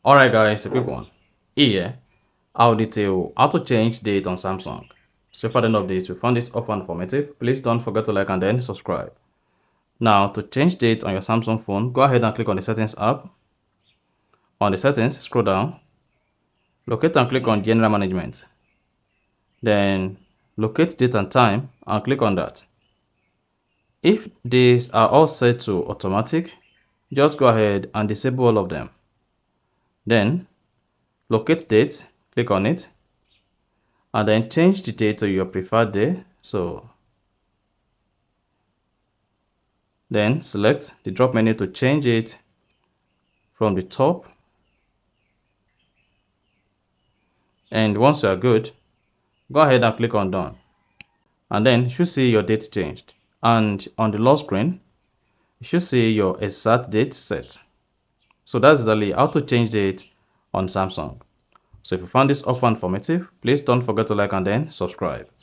Alright guys, a quick one. Here, I'll detail how to change date on Samsung. So if at the end of this you found this often informative, please don't forget to like and then subscribe. Now to change date on your Samsung phone, go ahead and click on the settings app. On the settings, scroll down, locate and click on general management. Then locate date and time and click on that. If these are all set to automatic, just go ahead and disable all of them. Then locate date, click on it, and then change the date to your preferred day. So then select the drop menu to change it from the top. And once you are good, go ahead and click on done. And then you should see your date changed. And on the lock screen, you should see your exact date set. So that's exactly how to change date on Samsung. So if you found this offer informative, please don't forget to like and then subscribe.